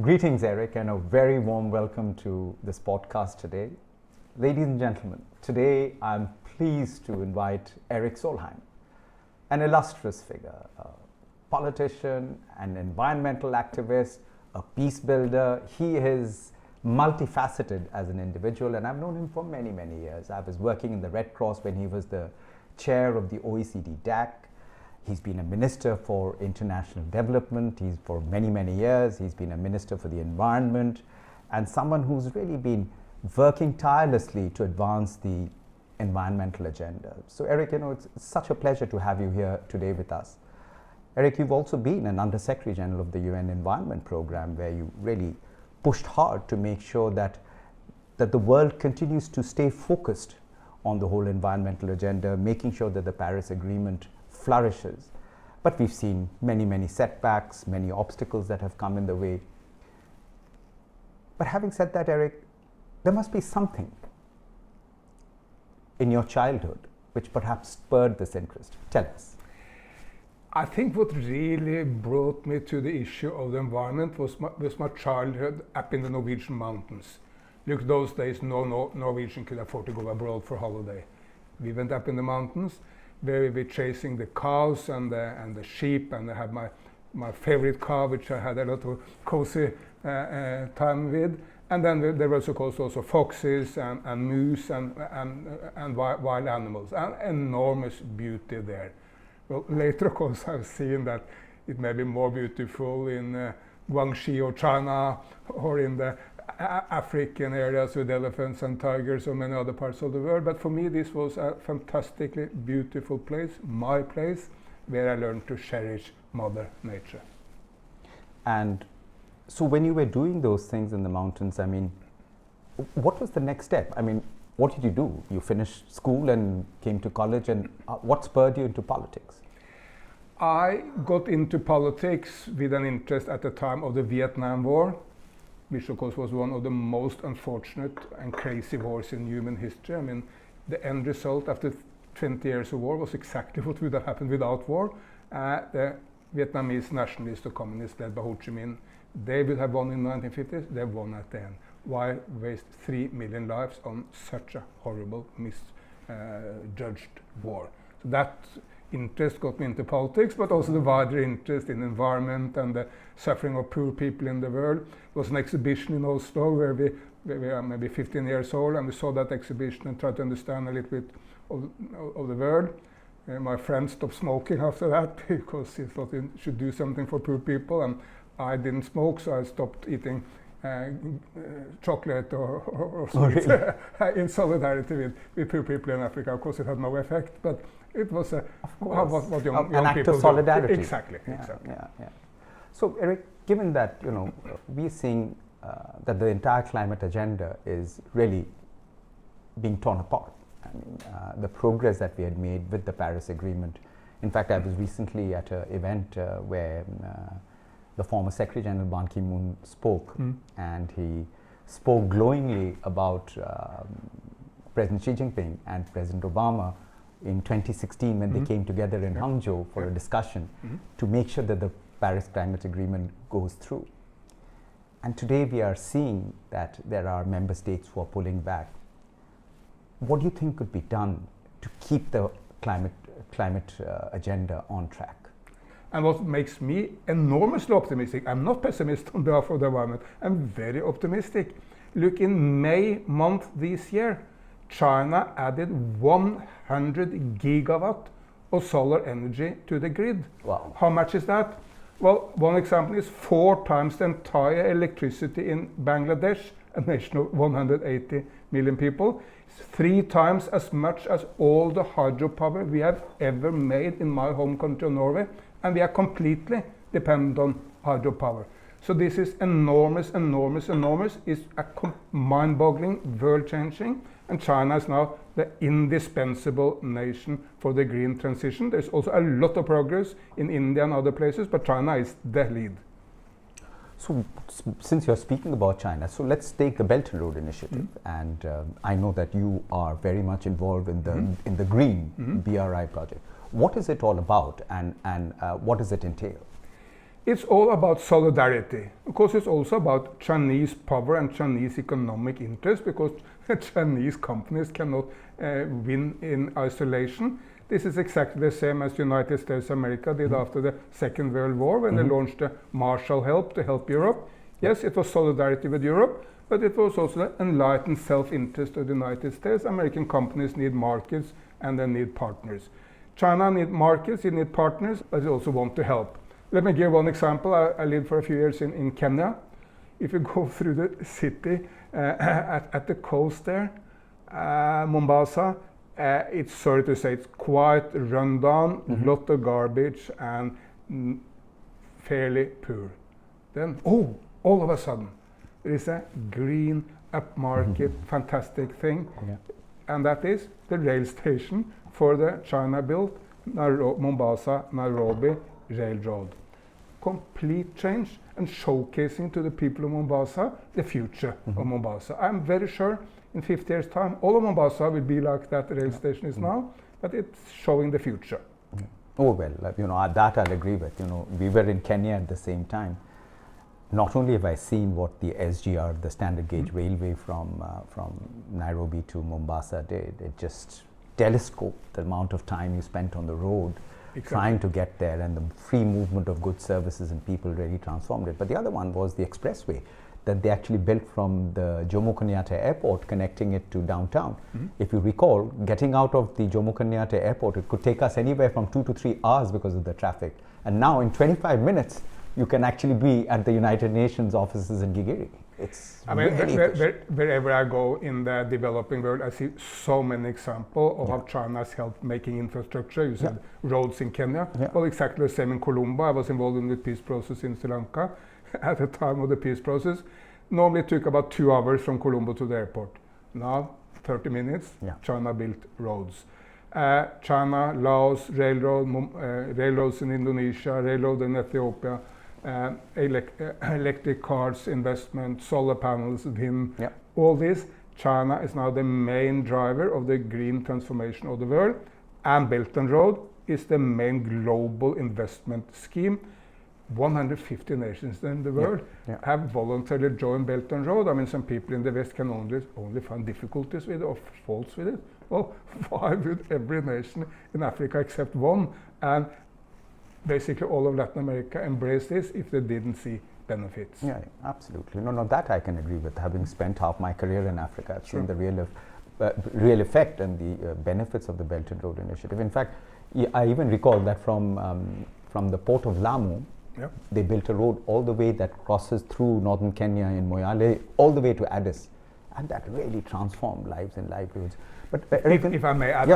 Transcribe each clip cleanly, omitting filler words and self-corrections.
Greetings, Erik, and a very warm welcome to this podcast today. Ladies and gentlemen, today I'm pleased to invite Erik Solheim, an illustrious figure, a politician, an environmental activist, a peace builder. He is multifaceted as an individual, and I've known him for many, many years. I was working in the Red Cross when he was the chair of the OECD DAC. He's been a minister for international development. He's for many, many years. He's been a minister for the environment and someone who's really been working tirelessly to advance the environmental agenda. So Erik, it's such a pleasure to have you here today with us. Erik, you've also been an Under-Secretary General of the UN Environment Programme, where you really pushed hard to make sure that the world continues to stay focused on the whole environmental agenda, making sure that the Paris Agreement flourishes. But we've seen many, many setbacks, many obstacles that have come in the way. But having said that, Erik, there must be something in your childhood which perhaps spurred this interest. Tell us. I think what really brought me to the issue of the environment was my childhood up in the Norwegian mountains. Look, those days no Norwegian could afford to go abroad for holiday. We went up in the mountains where we were chasing the cows and the sheep, and I had my favorite cow, which I had a lot of cozy time with. And then there was of course also foxes and moose and wild animals, and enormous beauty there. Well, later of course I've seen that it may be more beautiful in Guangxi or China, or in the African areas with elephants and tigers, or many other parts of the world. But for me this was a fantastically beautiful place, my place, where I learned to cherish Mother Nature. And so when you were doing those things in the mountains, what was the next step? What did you do? You finished school and came to college, and what spurred you into politics? I got into politics with an interest at the time of the Vietnam War, which of course was one of the most unfortunate and crazy wars in human history. The end result after 20 years of war was exactly what would have happened without war. The Vietnamese nationalists or communists led by Ho Chi Minh, they would have won in the 1950s, they won at the end. Why waste 3 million lives on such a horrible, misjudged war? So that interest got me into politics, but also the wider interest in environment and the suffering of poor people in the world. There was an exhibition in Oslo where we are maybe 15 years old, and we saw that exhibition and tried to understand a little bit of the world. My friend stopped smoking after that because he thought he should do something for poor people, and I didn't smoke, so I stopped eating chocolate or sweets. Oh, really? In solidarity with poor people in Africa. Of course it had no effect, but it was what young act people of solidarity. do. Exactly. Yeah. So Erik, given that we're seeing that the entire climate agenda is really being torn apart. The progress that we had made with the Paris Agreement. In fact, I was recently at an event where the former Secretary General Ban Ki-moon spoke, and he spoke glowingly about President Xi Jinping and President Obama in 2016 when they came together in Hangzhou for a discussion to make sure that the Paris Climate Agreement goes through. And today we are seeing that there are member states who are pulling back. What do you think could be done to keep the climate agenda on track? And what makes me enormously optimistic, I'm not pessimist on behalf of the environment, I'm very optimistic. Look, in May month this year, China added 100 gigawatt of solar energy to the grid. Wow. How much is that? Well, one example is 4 times the entire electricity in Bangladesh, a nation of 180 million people. It's 3 times as much as all the hydropower we have ever made in my home country of Norway. And we are completely dependent on hydropower. So this is enormous. It's a mind-boggling, world-changing, and China is now the indispensable nation for the green transition. There's also a lot of progress in India and other places, but China is the lead. So since you're speaking about China, so let's take the Belt and Road Initiative. And I know that you are very much involved in the green BRI project. What is it all about, and what does it entail? It's all about solidarity. Of course, it's also about Chinese power and Chinese economic interest, because Chinese companies cannot win in isolation. This is exactly the same as the United States of America did after the Second World War, when they launched the Marshall Help to help Europe. Yes, it was solidarity with Europe, but it was also the enlightened self-interest of the United States. American companies need markets and they need partners. China needs markets, it needs partners, but it also wants to help. Let me give one example. I lived for a few years in Kenya. If you go through the city at the coast there, Mombasa, it's sorry to say, it's quite run down, lot of garbage and fairly poor. Then, all of a sudden, there is a green upmarket, fantastic thing, and that is the rail station for the China-built Mombasa-Nairobi Railroad. Complete change and showcasing to the people of Mombasa the future of Mombasa. I'm very sure in 50 years' time, all of Mombasa will be like that rail station is now, but it's showing the future. Oh, well, that I'll agree with. We were in Kenya at the same time. Not only have I seen what the SGR, the standard gauge railway from Nairobi to Mombasa did, it just telescoped the amount of time you spent on the road trying to get there, and the free movement of goods, services and people really transformed it. But the other one was the expressway that they actually built from the Jomo Kenyatta Airport, connecting it to downtown. If you recall, getting out of the Jomo Kenyatta Airport, it could take us anywhere from 2 to 3 hours because of the traffic. And now in 25 minutes, you can actually be at the United Nations offices in Gigiri. It's wherever I go in the developing world, I see so many examples of how China has helped making infrastructure. You said roads in Kenya. Well, exactly the same in Colombo. I was involved in the peace process in Sri Lanka at the time of the peace process. Normally it took about 2 hours from Colombo to the airport. Now, 30 minutes, China built roads. China, Laos, railroads in Indonesia, railroad in Ethiopia, electric cars, investment, solar panels, wind, all this. China is now the main driver of the green transformation of the world, and Belt and Road is the main global investment scheme. 150 nations in the world have voluntarily joined Belt and Road. I mean, some people in the West can only find difficulties with it or faults with it. Well, why would every nation in Africa except one, and basically all of Latin America, embrace this if they didn't see benefits? Yeah, absolutely. No, that I can agree with. Having spent half my career in Africa, I've seen the real effect and the benefits of the Belt and Road Initiative. In fact, I even recall that from the port of Lamu, they built a road all the way that crosses through northern Kenya in Moyale, all the way to Addis. And that really transformed lives and livelihoods. But if I may add,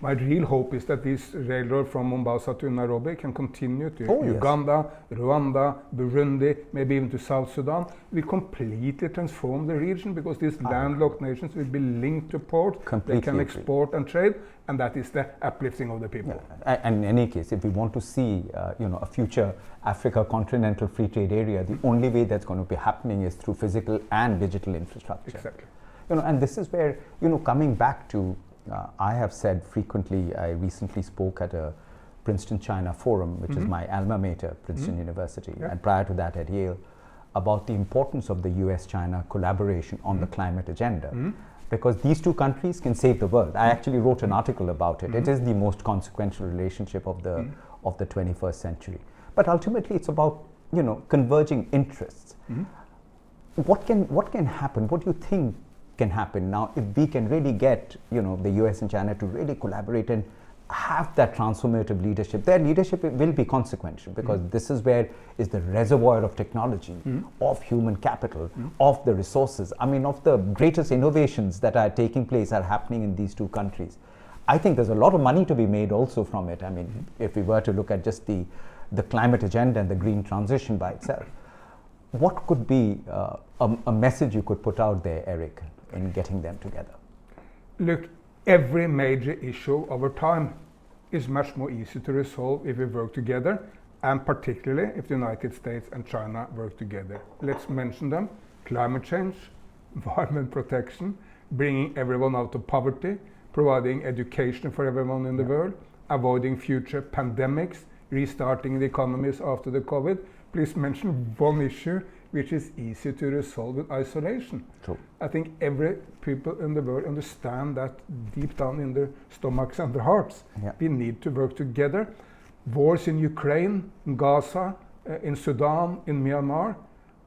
my real hope is that this railroad from Mombasa to Nairobi can continue to Uganda, Rwanda, Burundi, maybe even to South Sudan. We completely transform the region, because these landlocked nations will be linked to port. They can export and trade, and that is the uplifting of the people. And in any case, if we want to see a future Africa continental free trade area, the only way that's going to be happening is through physical and digital infrastructure. Exactly. And this is where, coming back to, I have said frequently, I recently spoke at a Princeton China Forum, which is my alma mater, Princeton University, and prior to that at Yale, about the importance of the US-China collaboration on the climate agenda. Because these two countries can save the world. I actually wrote an article about it. It is the most consequential relationship of the 21st century. But ultimately, it's about converging interests. What can happen? What do you think can happen now if we can really get the US and China to really collaborate and have that transformative leadership? Their leadership will be consequential, because this is where is the reservoir of technology, of human capital, of the resources. I mean, of the greatest innovations that are taking place are happening in these two countries. I think there's a lot of money to be made also from it. I mean, if we were to look at just the climate agenda and the green transition by itself, what could be a message you could put out there, Erik, in getting them together? Look, every major issue over time is much more easy to resolve if we work together, and particularly if the United States and China work together. Let's mention them: climate change, environment protection, bringing everyone out of poverty, providing education for everyone in the world, avoiding future pandemics, restarting the economies after the COVID, please mention one issue which is easy to resolve with isolation. True. I think every people in the world understand that deep down in their stomachs and their hearts. Yeah. We need to work together. Wars in Ukraine, in Gaza, in Sudan, in Myanmar,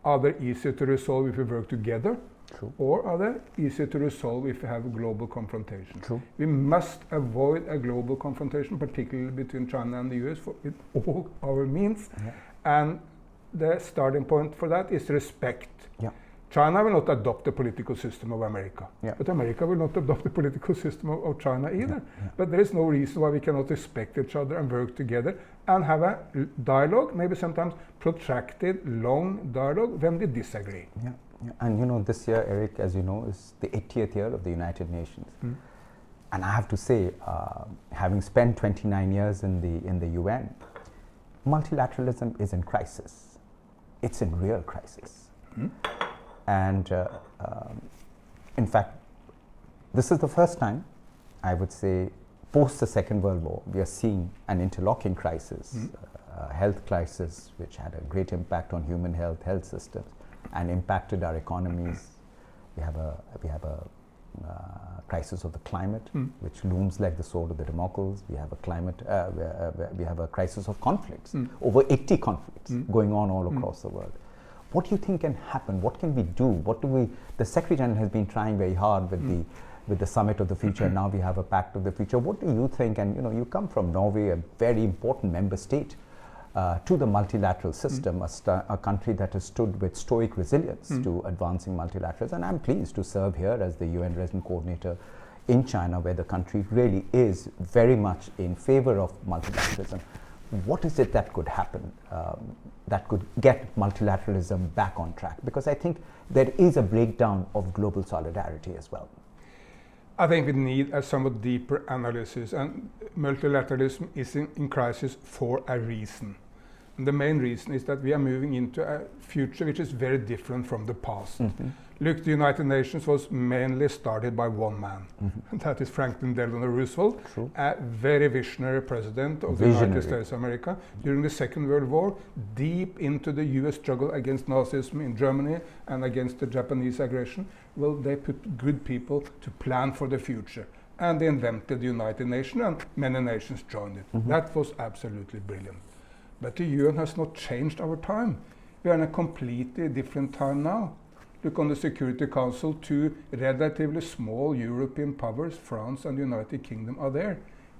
are they easier to resolve if we work together? True. Or are they easier to resolve if we have a global confrontation? True. We must avoid a global confrontation, particularly between China and the US, with all our means. Yeah. And the starting point for that is respect. Yeah. China will not adopt the political system of America, Yeah. but America will not adopt the political system of China either. Yeah. But there is no reason why we cannot respect each other and work together and have a dialogue, maybe sometimes protracted, long dialogue when we disagree. Yeah. Yeah. And you know, this year, Erik, as you know, is the 80th year of the United Nations. And I have to say, having spent 29 years in the UN, multilateralism is in crisis. It's in real crisis. And in fact, this is the first time, I would say, post the Second World War, we are seeing an interlocking crisis, a health crisis, which had a great impact on human health, health systems, and impacted our economies. We have a crisis of the climate, which looms like the sword of the Damocles. We have a climate, we have a crisis of conflicts, over 80 conflicts going on all across the world. What do you think can happen? What can we do? The Secretary General has been trying very hard with the Summit of the Future, and now we have a Pact of the Future. What do you think? And you know, you come from Norway, a very important member state to the multilateral system, a country that has stood with stoic resilience to advancing multilateralism. And I'm pleased to serve here as the UN resident coordinator in China, where the country really is very much in favor of multilateralism. What is it that could happen that could get multilateralism back on track? Because I think there is a breakdown of global solidarity as well. I think we need a somewhat deeper analysis, and multilateralism is in crisis for a reason. And the main reason is that we are moving into a future which is very different from the past. Look, the United Nations was mainly started by one man, and that is Franklin Delano Roosevelt, a very visionary president of the United States of America during the Second World War, deep into the US struggle against Nazism in Germany and against the Japanese aggression. Well, they put good people to plan for the future, and they invented the United Nations, and many nations joined it. That was absolutely brilliant. But the UN has not changed our time. We are in a completely different time now. Look on the Security Council, two relatively small European powers, France and the United Kingdom, are there.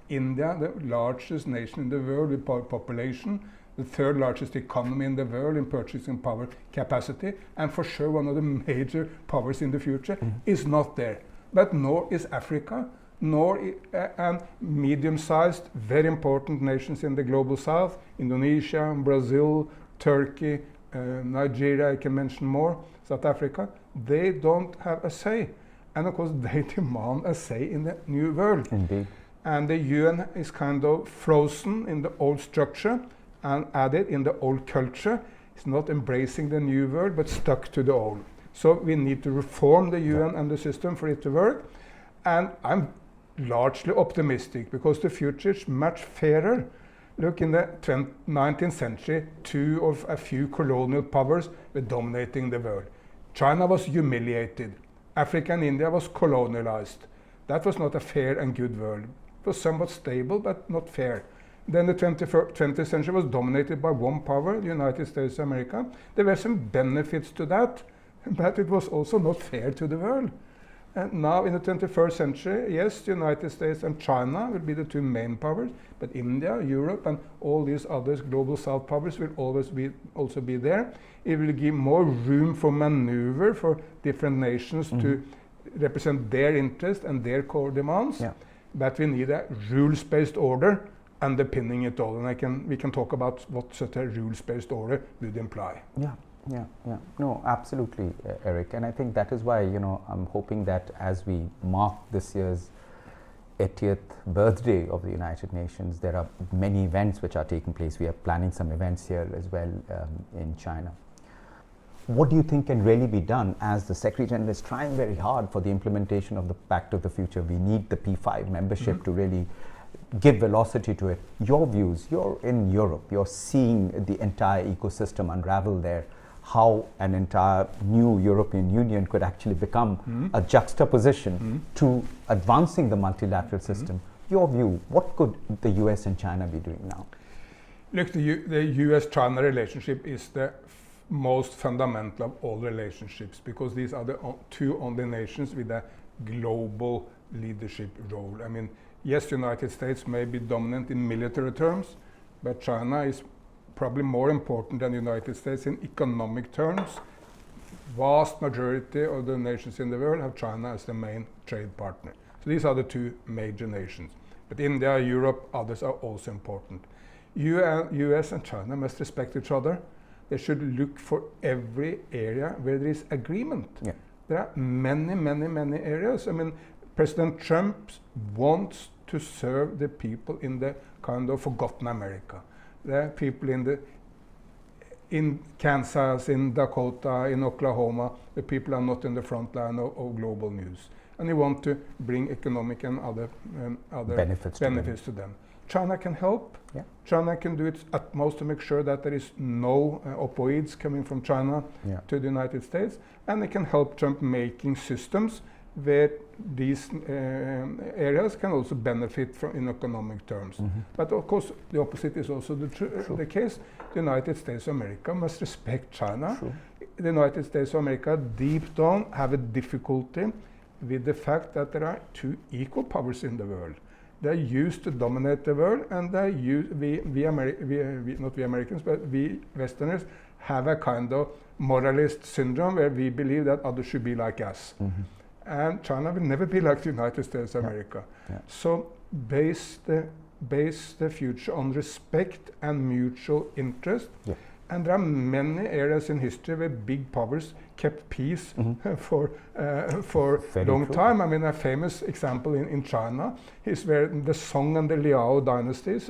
India, the largest nation in the world with population, the third largest economy in the world in purchasing power capacity, and for sure one of the major powers in the future, is not there. But nor is Africa, nor and medium-sized, very important nations in the global south, Indonesia, Brazil, Turkey, Nigeria, I can mention more, South Africa, they don't have a say. And of course they demand a say in the new world. Indeed. And the UN is kind of frozen in the old structure and added in the old culture. It's not embracing the new world, but stuck to the old. So we need to reform the UN and the system for it to work. And I'm largely optimistic because the future is much fairer. Look, in the 19th century, two of a few colonial powers were dominating the world. China was humiliated. Africa and India was colonialized. That was not a fair and good world. It was somewhat stable, but not fair. Then the 20th century was dominated by one power, the United States of America. There were some benefits to that, but it was also not fair to the world. And now in the 21st century, yes, the United States and China will be the two main powers, but India, Europe, and all these other global south powers will always also be there. It will give more room for maneuver for different nations to represent their interests and their core demands. Yeah. But we need a rules-based order underpinning it all, and we can talk about what such a rules-based order would imply. Yeah. Yeah. No, absolutely, Erik. And I think that is why, you know, I'm hoping that as we mark this year's 80th birthday of the United Nations, there are many events which are taking place. We are planning some events here as well in China. What do you think can really be done, as the Secretary General is trying very hard for the implementation of the Pact of the Future? We need the P5 membership to really give velocity to it. Your views, you're in Europe, you're seeing the entire ecosystem unravel there, how an entire new European Union could actually become a juxtaposition to advancing the multilateral system. Your view, what could the US and China be doing now? Look, the US-China relationship is the most fundamental of all relationships, because these are the two only nations with a global leadership role. I mean, yes, the United States may be dominant in military terms, but China is probably more important than the United States in economic terms. Vast majority of the nations in the world have China as the main trade partner. So these are the two major nations. But India, Europe, others are also important. US and China must respect each other. They should look for every area where there is agreement. Yeah. There are many areas. I mean, President Trump wants to serve the people in the kind of forgotten America. The people in Kansas, in Dakota, in Oklahoma, the people are not in the front line of global news. And he wants to bring economic and other benefits to them. China can help. Yeah. China can do its utmost to make sure that there is no opioids coming from China to the United States, and it can help Trump making systems where these areas can also benefit from in economic terms. But of course, the opposite is also the case. The United States of America must respect China. True. The United States of America, deep down, have a difficulty with the fact that there are two equal powers in the world. They used to dominate the world, and not we Americans, but we Westerners have a kind of moralist syndrome where we believe that others should be like us. And China will never be like the United States of America. So base the future on respect and mutual interest. And there are many areas in history where big powers kept peace for a long time. I mean, a famous example in China is where the Song and the Liao dynasties,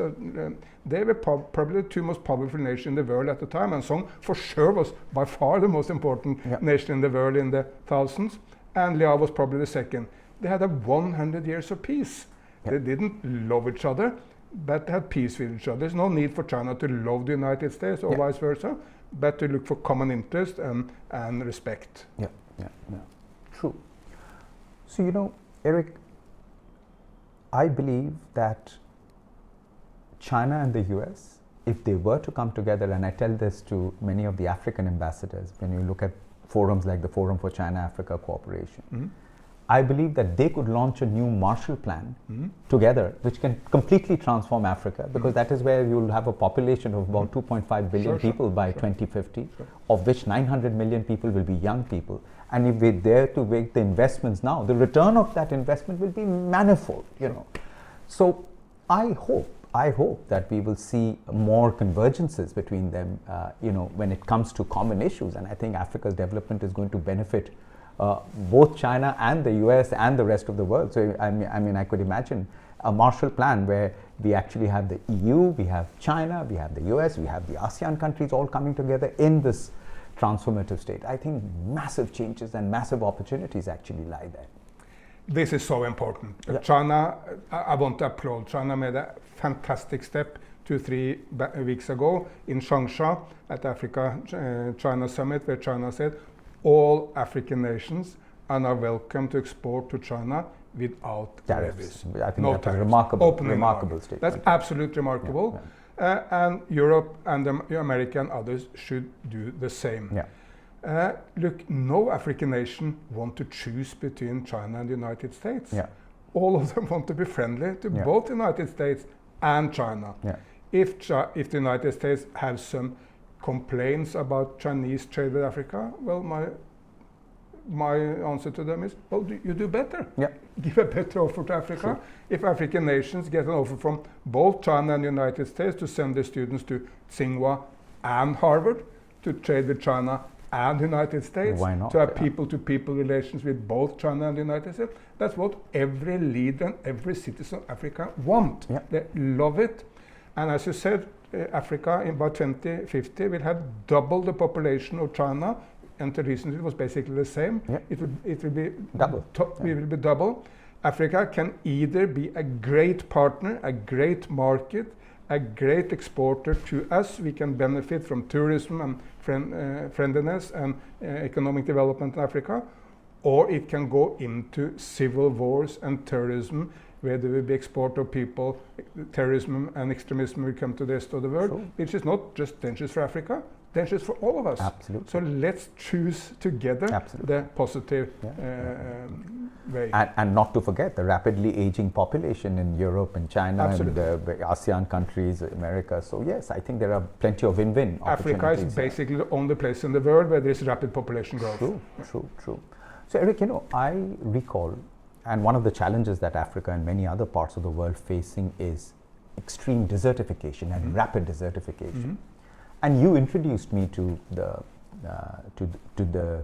they were probably the two most powerful nations in the world at the time. And Song, for sure, was by far the most important nation in the world in the thousands. And Liao was probably the second. They had 100 years of peace. They didn't love each other, but had peace with each other. There's no need for China to love the United States or vice versa, but to look for common interest and respect. True. So, Erik, I believe that China and the US, if they were to come together, and I tell this to many of the African ambassadors, when you look at forums like the Forum for China-Africa Cooperation, I believe that they could launch a new Marshall Plan together, which can completely transform Africa, because that is where you'll have a population of about 2.5 billion people by 2050, of which 900 million people will be young people. And if we're there to make the investments now, the return of that investment will be manifold, So I hope that we will see more convergences between them, when it comes to common issues. And I think Africa's development is going to benefit both China and the US and the rest of the world. So I mean, I could imagine a Marshall Plan where we actually have the EU, we have China, we have the US, we have the ASEAN countries all coming together in this transformative state. I think massive changes and massive opportunities actually lie there. This is so important. China, I want to applaud. China made a fantastic step 2-3 weeks ago in Changsha at Africa-China Summit, where China said all African nations are now welcome to export to China without tariffs. I think that's a remarkable statement. That's absolutely remarkable. And Europe and America and others should do the same. Look, no African nation want to choose between China and the United States. All of them want to be friendly to both the United States and China. If the United States has some complaints about Chinese trade with Africa, well, my answer to them is, well, you do better. Give a better offer to Africa. If African nations get an offer from both China and the United States to send their students to Tsinghua and Harvard to trade with China and the United States, why not? To have people-to-people relations with both China and the United States, that's what every leader and every citizen of Africa want. They love it. And as you said, Africa in about 2050 will have double the population of China. Until recently it was basically the same. It will be double. We will be double. Africa can either be a great partner, a great market, a great exporter to us. We can benefit from tourism and friendliness and economic development in Africa, or it can go into civil wars and terrorism, where there will be export of people, terrorism and extremism will come to the rest of the world, Sure. which is not just dangerous for Africa, dangerous for all of us. Absolutely. So let's choose together Absolutely. the positive way. And not to forget the rapidly aging population in Europe and China Absolutely. and the ASEAN countries, America. So yes, I think there are plenty of win-win Africa opportunities. is basically the only place in the world where there is rapid population growth. True. So Erik, I recall, and one of the challenges that Africa and many other parts of the world facing is extreme desertification and rapid desertification. And you introduced me to the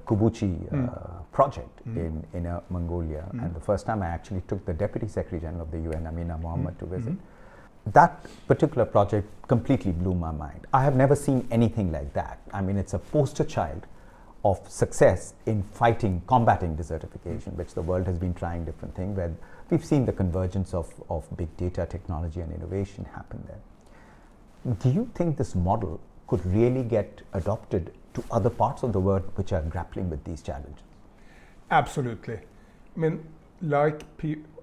Kubuchi project in Inner Mongolia, and the first time I actually took the Deputy Secretary General of the UN, Amina Mohammed, to visit. That particular project completely blew my mind. I have never seen anything like that. I mean, it's a poster child of success in combating desertification, which the world has been trying different things, where we've seen the convergence of big data technology and innovation happen there. Do you think this model could really get adopted to other parts of the world which are grappling with these challenges? Absolutely. I mean, like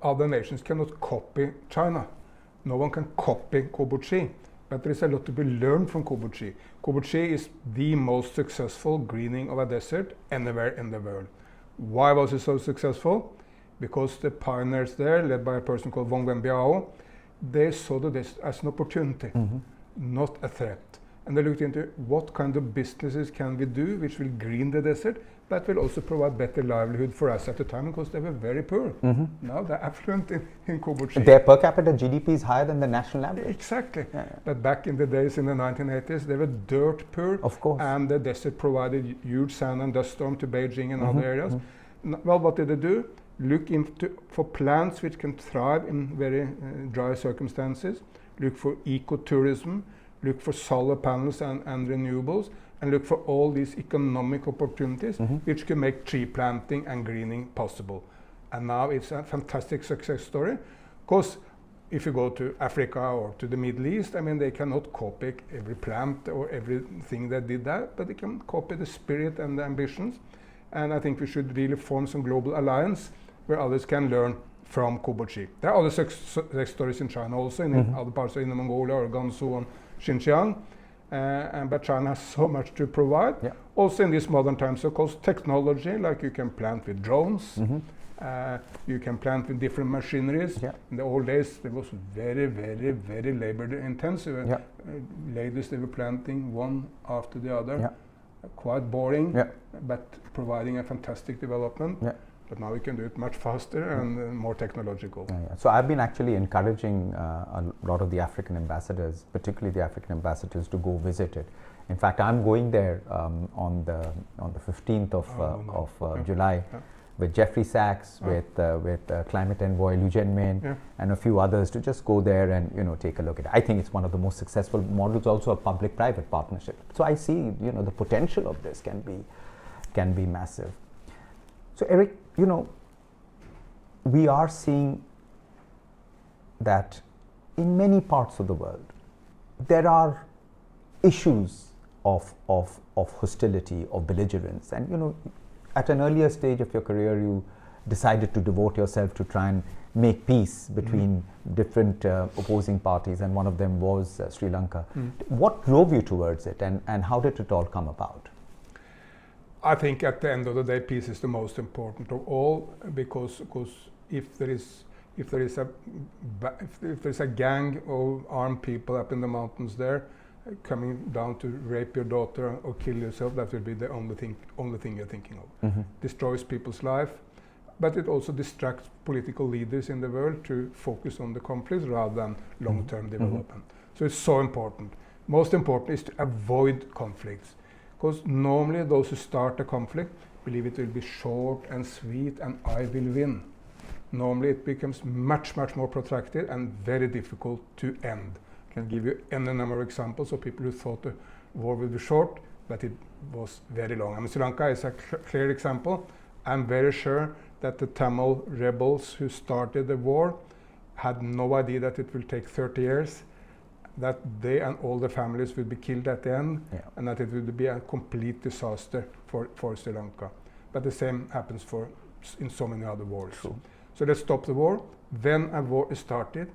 other nations cannot copy China. No one can copy Kubuchi, but there is a lot to be learned from Kubuchi. Kubuchi is the most successful greening of a desert anywhere in the world. Why was it so successful? Because the pioneers there, led by a person called Wong Wenbiao, they saw the desert as an opportunity, not a threat. And they looked into what kind of businesses can we do which will green the desert, but will also provide better livelihood for us at the time, because they were very poor. Now they're affluent in Kubuchi. Their per capita GDP is higher than the national average. Exactly. But back in the days, in the 1980s, they were dirt poor. Of course. And the desert provided huge sand and dust storm to Beijing and other areas. Well, what did they do? Look for plants which can thrive in very dry circumstances. Look for ecotourism. Look for solar panels and renewables, and look for all these economic opportunities which can make tree planting and greening possible. And now it's a fantastic success story, because if you go to Africa or to the Middle East, I mean, they cannot copy every plant or everything that did that, but they can copy the spirit and the ambitions. And I think we should really form some global alliance where others can learn from Kubuchi. There are other success stories in China also, in other parts of Inner Mongolia or Gansu and Xinjiang, but China has so much to provide. Also in these modern times, of course, technology, like you can plant with drones, you can plant with different machineries. In the old days, it was very, very, very labor intensive. Ladies, they were planting one after the other. Quite boring, but providing a fantastic development. But now we can do it much faster and more technological. So I've been actually encouraging a lot of the African ambassadors, particularly the African ambassadors, to go visit it. In fact, I'm going there on the 15th of July with Jeffrey Sachs, with climate envoy Liu Jianmin, and a few others, to just go there and take a look at it. I think it's one of the most successful models, also a public-private partnership. So I see the potential of this can be massive. So Erik, we are seeing that in many parts of the world there are issues of hostility, of belligerence, and at an earlier stage of your career you decided to devote yourself to try and make peace between different opposing parties, and one of them was Sri Lanka. What drove you towards it, and how did it all come about? I think at the end of the day, peace is the most important of all, because if there is a gang of armed people up in the mountains there coming down to rape your daughter or kill yourself, that will be the only thing you're thinking of. Destroys people's life, but it also distracts political leaders in the world to focus on the conflicts rather than long-term development. So it's so important. Most important is to avoid conflicts. Because normally those who start a conflict believe it will be short and sweet and I will win. Normally it becomes much, much more protracted and very difficult to end. I can give you any number of examples of people who thought the war would be short, but it was very long. I mean, Sri Lanka is a clear example. I'm very sure that the Tamil rebels who started the war had no idea that it will take 30 years, that they and all the families would be killed at the end, and that it would be a complete disaster for Sri Lanka. But the same happens in so many other wars. True. So let's stop the war. When a war is started,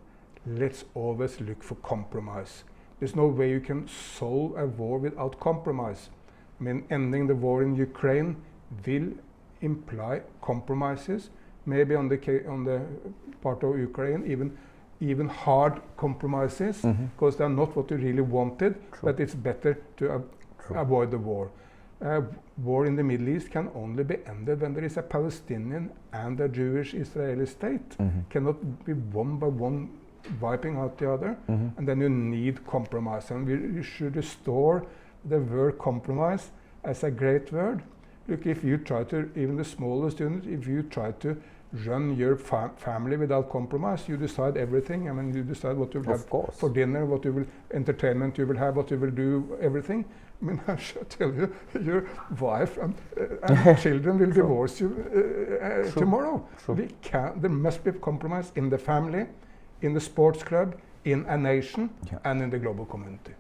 let's always look for compromise. There's no way you can solve a war without compromise. I mean, ending the war in Ukraine will imply compromises, maybe on the part of Ukraine, even hard compromises, because they're not what you really wanted. True. But it's better to avoid the war. War in the Middle East can only be ended when there is a Palestinian and a Jewish Israeli state. Cannot be one by one wiping out the other, and then you need compromise. And you should restore the word compromise as a great word. Look, if you try to, even the smallest unit, if you try to run your family without compromise, you decide everything. I mean, you decide what you will have for dinner, what you will, entertainment you will have, what you will do, everything. I mean, I should tell you, your wife and children will divorce you tomorrow. There must be compromise in the family, in the sports club, in a nation, and in the global community.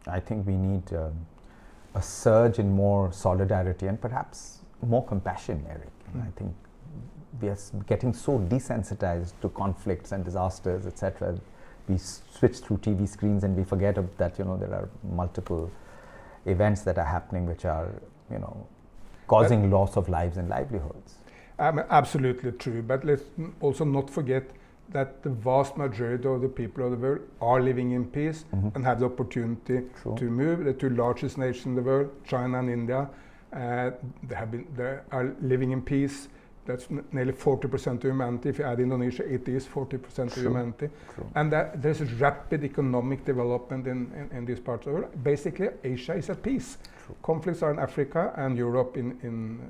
I think we need a surge in more solidarity and perhaps more compassion, Erik. I think we are getting so desensitized to conflicts and disasters, etc. We switch through TV screens and we forget that there are multiple events that are happening which are causing loss of lives and livelihoods. Absolutely true, but let's also not forget that the vast majority of the people of the world are living in peace and have the opportunity to move. The two largest nations in the world, China and India, they are living in peace. That's nearly 40% of humanity. If you add Indonesia, it is 40% of humanity. And there's a rapid economic development in these parts of the world. Basically, Asia is at peace. Conflicts are in Africa and Europe and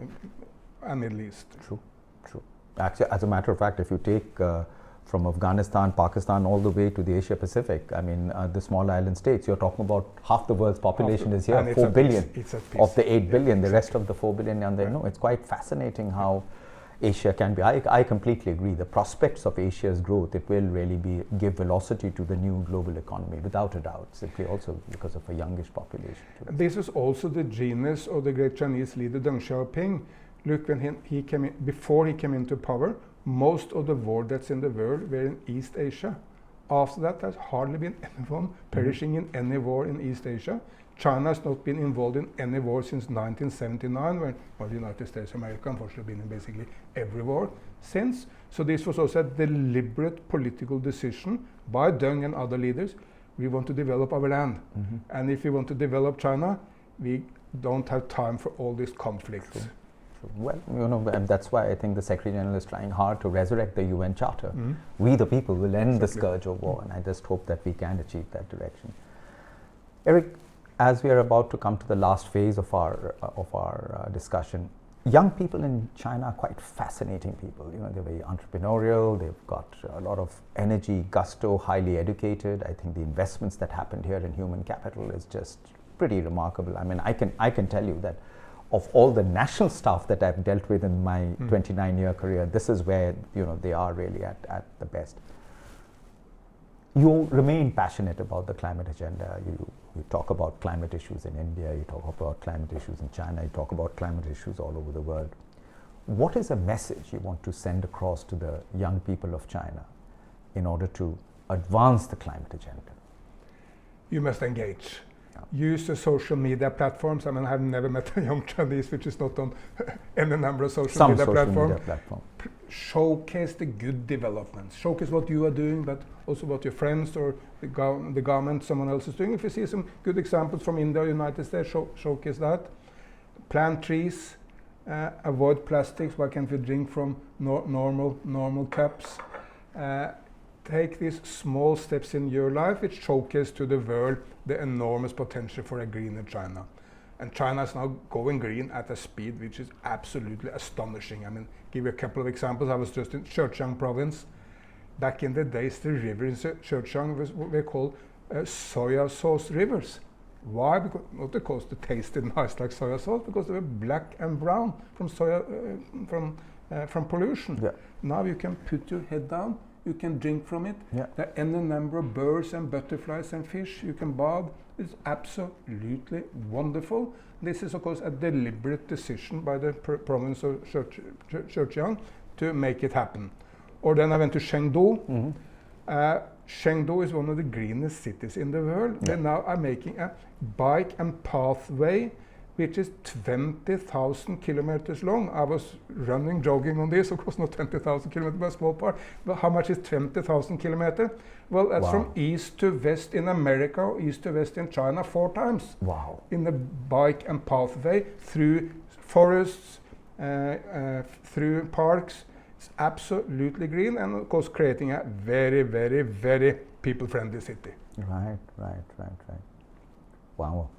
Middle East. True. Actually, as a matter of fact, if you take from Afghanistan, Pakistan, all the way to the Asia Pacific, I mean, the small island states, you're talking about half the world's population is here, 4 billion of the 8 billion, the rest of the 4 billion are there. No, it's quite fascinating how Asia can be. I completely agree. The prospects of Asia's growth, it will really give velocity to the new global economy, without a doubt, simply also because of a youngish population. This is also the genius of the great Chinese leader Deng Xiaoping. Look, when he came in, before he came into power, most of the war that's in the world were in East Asia. After that, there's hardly been anyone perishing in any war in East Asia. China has not been involved in any war since 1979, when the United States of America unfortunately been in basically every war since. So this was also a deliberate political decision by Deng and other leaders. We want to develop our land. And if we want to develop China, we don't have time for all these conflicts. Well, and that's why I think the Secretary General is trying hard to resurrect the UN Charter. We the people will end the scourge of war, and I just hope that we can achieve that direction. Erik, as we are about to come to the last phase of our discussion, young people in China are quite fascinating people. They're very entrepreneurial. They've got a lot of energy, gusto, highly educated. I think the investments that happened here in human capital is just pretty remarkable. I mean, I can tell you that of all the national staff that I've dealt with in my 29-year career, this is where they are really at the best. You remain passionate about the climate agenda. You talk about climate issues in India, you talk about climate issues in China, you talk about climate issues all over the world. What is a message you want to send across to the young people of China in order to advance the climate agenda? You must engage. Use the social media platforms. I mean, I've never met a young Chinese which is not on any number of social media platforms. Showcase the good developments. Showcase what you are doing, but also what your friends or the government, someone else is doing. If you see some good examples from India or United States, showcase that. Plant trees. Avoid plastics. Why can't we drink from normal cups? Take these small steps in your life which showcase to the world the enormous potential for a greener China. And China is now going green at a speed which is absolutely astonishing. I mean, give you a couple of examples. I was just in Zhejiang province. Back in the days, the rivers in Zhejiang were called soya sauce rivers. Why? Not because they tasted nice like soya sauce, because they were black and brown from from pollution. Yeah. Now you can put your head down, you can drink from it. Yeah. There are any number of birds and butterflies and fish. You can bathe. It's absolutely wonderful. This is, of course, a deliberate decision by the province of Zhejiang to make it happen. Or then I went to Chengdu. Mm-hmm. Chengdu is one of the greenest cities in the world. Yeah. They now are making a bike and pathway which is 20,000 kilometers long. I was running, jogging on this, of course not 20,000 kilometers, but a small part. But how much is 20,000 kilometers? Well, that's from east to west in America, or east to west in China 4 times. Wow. In the bike and pathway through forests, through parks. It's absolutely green, and of course creating a very, very, very people-friendly city. Right. Wow.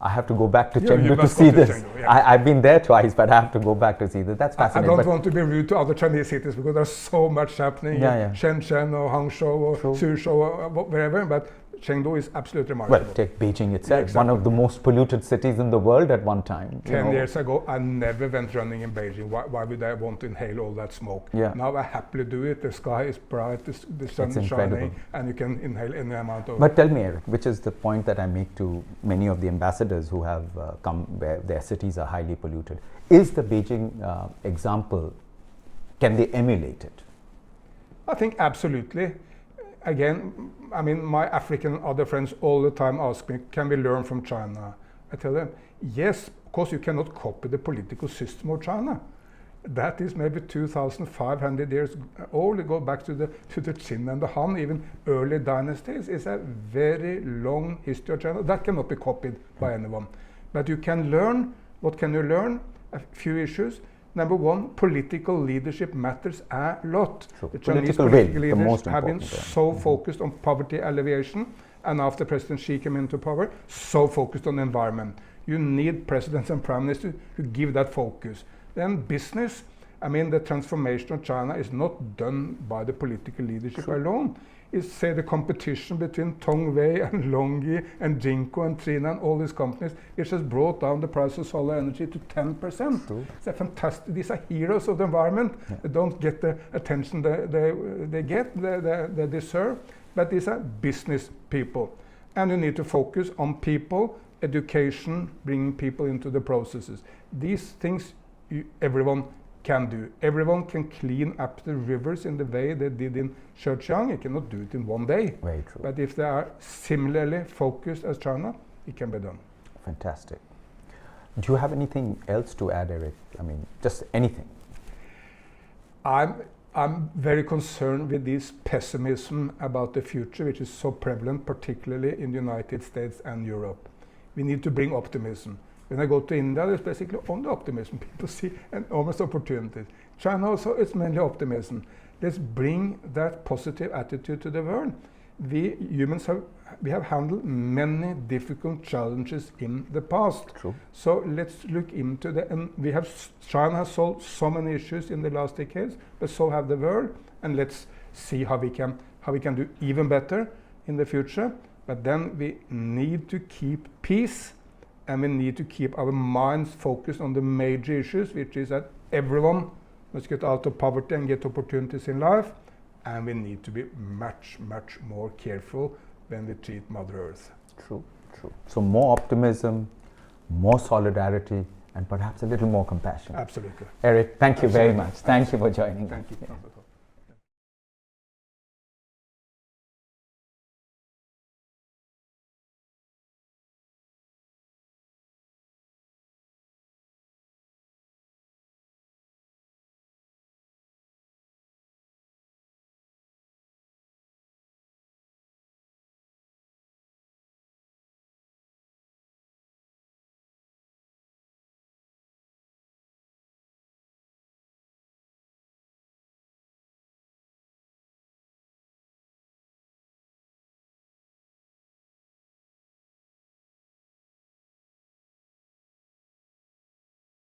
I have to go back to You Chengdu to must see go to this. Chengdu, yeah. I've been there twice, but I have to go back to see this. That's fascinating. I don't want to be rude to other Chinese cities because there's so much happening in Shenzhen or Hangzhou or Suzhou or wherever, but Chengdu is absolutely remarkable. Well, take Beijing itself, Exactly. one of the most polluted cities in the world at one time. 10 years ago, I never went running in Beijing. Why would I want to inhale all that smoke? Yeah. Now I happily do it. The sky is bright, the sun is shining, and you can inhale any amount of... But tell me, Erik, which is the point that I make to many of the ambassadors who have come where their cities are highly polluted. Is the Beijing example, can they emulate it? I think absolutely. Again, I mean, my African other friends all the time ask me, can we learn from China? I tell them, yes, of course you cannot copy the political system of China. That is maybe 2,500 years old. It goes back to the Qin and the Han, even early dynasties. It's a very long history of China. That cannot be copied by anyone. But you can learn. What can you learn? A few issues. Number one, political leadership matters a lot. So the Chinese political leaders have been so focused on poverty alleviation, and after President Xi came into power, so focused on environment. You need presidents and prime ministers to give that focus. Then business, I mean, the transformation of China is not done by the political leadership alone. It's, say, the competition between Tongwei and Longyi and Jinko and Trina and all these companies, which has brought down the price of solar energy to 10%. True. It's a fantastic, these are heroes of the environment. Yeah. They don't get the attention they deserve, but these are business people. And you need to focus on people, education, bringing people into the processes. These things everyone can do. Everyone can clean up the rivers in the way they did in Zhejiang. You cannot do it in one day. Very true. But if they are similarly focused as China, it can be done. Fantastic. Do you have anything else to add, Erik? I mean, just anything. I'm very concerned with this pessimism about the future, which is so prevalent, particularly in the United States and Europe. We need to bring optimism. When I go to India, there's basically only optimism. People see enormous opportunities. China also, it's mainly optimism. Let's bring that positive attitude to the world. We humans have handled many difficult challenges in the past. True. So let's look into and China has solved so many issues in the last decades, but so have the world. And let's see how we can do even better in the future. But then we need to keep peace. And we need to keep our minds focused on the major issues, which is that everyone must get out of poverty and get opportunities in life. And we need to be much, much more careful when we treat Mother Earth. True. So more optimism, more solidarity, and perhaps a little more compassion. Absolutely. Erik, thank you very much. Thank you for joining. Thank you. Yeah.